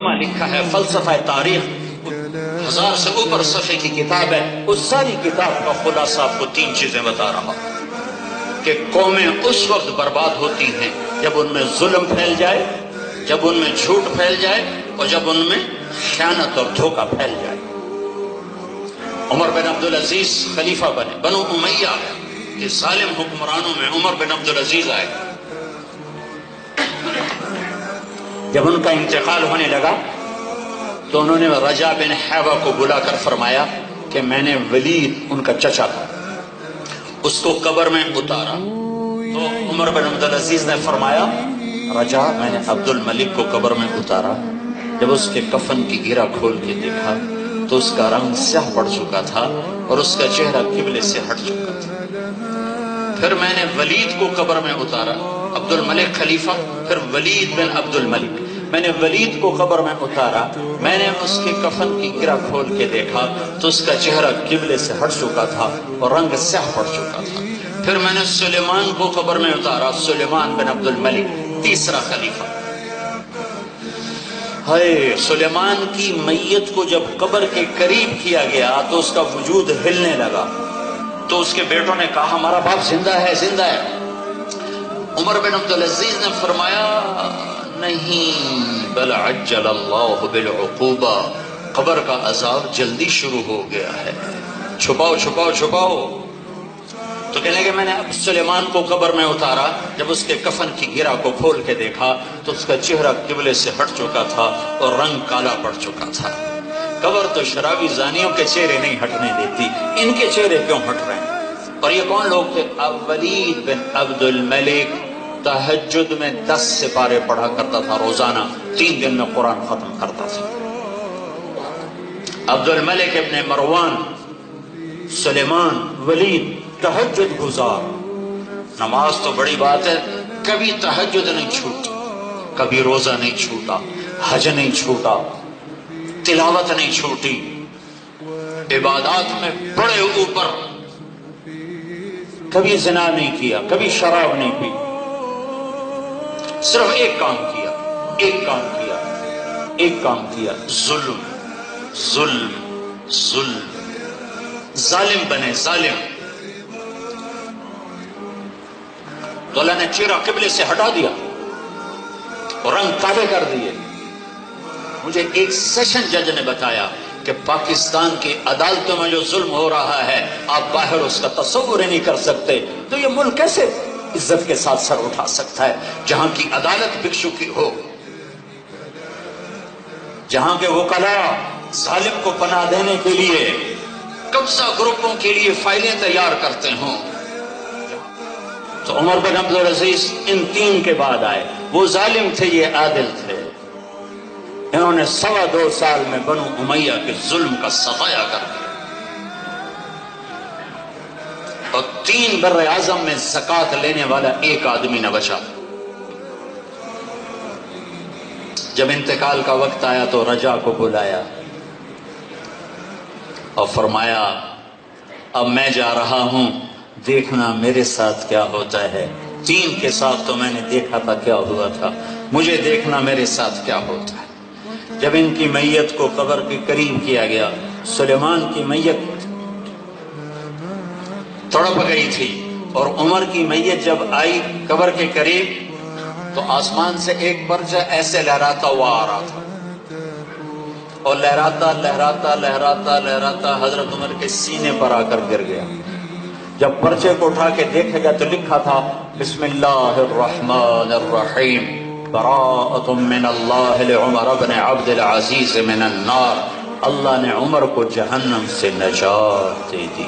لکھا ہے فلسفہ تاریخ، 1000 سے اوپر صفحے کی کتاب ہے۔ اس ساری کتاب کا خلاصہ آپ کو 3 چیزیں بتا رہا ہوں کہ قومیں اس وقت برباد ہوتی ہیں جب ان میں ظلم پھیل جائے، جب ان میں جھوٹ پھیل جائے اور جب ان میں خیانت اور دھوکہ پھیل جائے۔ عمر بن عبدالعزیز خلیفہ بنے، بنو امیہ کے ظالم حکمرانوں میں عمر بن عبدالعزیز آئے۔ جب ان کا انتقال ہونے لگا تو انہوں نے رجا بن حیوہ کو بلا کر فرمایا کہ میں نے ولید، ان کا چچا تھا، اس کو قبر میں اتارا۔ تو عمر بن عبدالعزیز نے فرمایا رجا، میں نے عبد الملک کو قبر میں اتارا۔ جب اس کے کفن کی گھیرا کھول کے دیکھا تو اس کا رنگ سیاہ پڑ چکا تھا اور اس کا چہرہ قبلے سے ہٹ چکا تھا۔ پھر میں نے ولید کو قبر میں اتارا، عبد الملک خلیفہ، پھر ولید بن عبد الملک، میں نے ولید کو قبر میں اتارا۔ میں نے اس کے کفن کی گرہ کھول کے دیکھا تو اس کا چہرہ قبلے سے ہٹ چکا تھا اور رنگ سیاہ پڑ چکا تھا۔ پھر میں نے سلیمان کو قبر میں اتارا، سلیمان بن عبد الملک، تیسرا خلیفہ۔ ہائے، سلیمان کی میت کو جب قبر کے قریب کیا گیا تو اس کا وجود ہلنے لگا، تو اس کے بیٹوں نے کہا ہمارا باپ زندہ ہے، زندہ ہے۔ عمر بن عبدالعزیز نے فرمایا نہیں، بل عجل اللہ بالعقوبہ، قبر کا عذاب جلدی شروع ہو گیا ہے، چھپاؤ چھپاؤ چھپاؤ۔ تو کہنے لگے میں نے اب سلیمان کو قبر میں اتارا، جب اس کے کفن کی گرہ کو کھول کے دیکھا تو اس کا چہرہ قبلے سے ہٹ چکا تھا اور رنگ کالا پڑ چکا تھا۔ قبر تو شرابی زانیوں کے چہرے نہیں ہٹنے دیتی، ان کے چہرے کیوں ہٹ رہے ہیں؟ اور یہ کون لوگ تھے؟ ولید بن عبد الملک تہجد میں 10 سپارے پڑھا کرتا تھا روزانہ، 3 دن میں قرآن ختم کرتا تھا۔ عبد الملک ابن مروان، سلیمان، ولید تہجد گزار۔ نماز تو بڑی بات ہے، کبھی تہجد نہیں چھوٹی، کبھی روزہ نہیں چھوٹا، حج نہیں چھوٹا، تلاوت نہیں چھوٹی، عبادات میں بڑے اوپر، کبھی زنا نہیں کیا، کبھی شراب نہیں پی، صرف ایک کام کیا، ایک کام کیا، ایک کام کیا، ظلم ظلم ظلم، ظالم بنے، ظالم۔ تو اللہ نے چہرہ قبلے سے ہٹا دیا اور رنگ کالے کر دیے۔ مجھے ایک سیشن جج نے بتایا کہ پاکستان کی عدالتوں میں جو ظلم ہو رہا ہے آپ باہر اس کا تصور ہی نہیں کر سکتے۔ تو یہ ملک کیسے عزت کے ساتھ سر اٹھا سکتا ہے جہاں کی عدالت بھکشو کی ہو، جہاں کے وکلاء ظالم کو پناہ دینے کے لیے، قبضہ گروپوں کے لیے فائلیں تیار کرتے ہوں۔ تو عمر بن عبدالعزیز ان 3 کے بعد آئے، وہ ظالم تھے، یہ عادل تھے۔ انہوں نے 2.25 سال میں بنو امیہ کے ظلم کا صفایا کر دیا اور 3 بر اعظم میں زکوٰۃ لینے والا ایک آدمی نہ بچا۔ جب انتقال کا وقت آیا تو رجا کو بلایا اور فرمایا اب میں جا رہا ہوں، دیکھنا میرے ساتھ کیا ہوتا ہے۔ 3 کے ساتھ تو میں نے دیکھا تھا کیا ہوا تھا، مجھے دیکھنا میرے ساتھ کیا ہوتا ہے۔ جب ان کی میت کو قبر کے قریب کیا گیا، سلیمان کی میت تڑپ گئی تھی اور عمر کی میت جب آئی قبر کے قریب تو آسمان سے ایک پرچہ ایسے لہراتا ہوا آ رہا تھا اور لہراتا لہراتا لہراتا لہراتا حضرت عمر کے سینے پر آ کر گر گیا۔ جب پرچے کو اٹھا کے دیکھے گا تو لکھا تھا بسم اللہ الرحمن الرحیم، براءۃ من اللہ لعمر بن عبد العزیز من النار، اللہ نے عمر کو جہنم سے نجات دے دی۔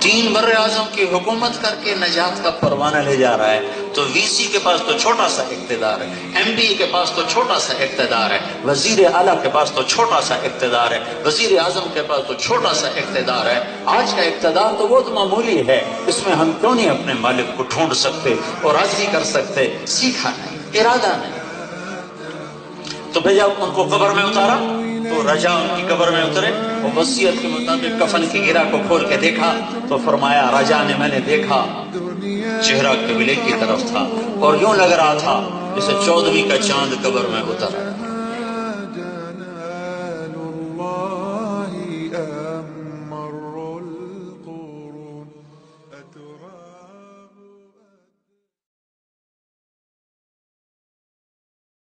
3 بر اعظم کی حکومت کر کے نجات کا پروانہ لے جا رہا ہے تو وی سی کے پاس تو چھوٹا سا اقتدار ہے، ایم پی کے پاس تو چھوٹا سا اقتدار ہے، وزیر اعلیٰ کے پاس تو چھوٹا سا اقتدار ہے، وزیر اعظم کے پاس تو چھوٹا سا اقتدار ہے۔ آج کا اقتدار تو بہت معمولی ہے، اس میں ہم کیوں نہیں اپنے مالک کو ڈھونڈ سکتے اور راضی کر سکتے؟ سیکھا نہیں، ارادہ نہیں۔ تو بھیا ان کو قبر میں اتارا تو رجا ان کی قبر میں اترے اور وصیت کے مطابق کفن کی گرہ کو کھول کے دیکھا تو فرمایا رجا نے میں نے دیکھا چہرہ قبلے کی طرف تھا اور یوں لگ رہا تھا جیسے 14ویں کا چاند قبر میں اتر آیا۔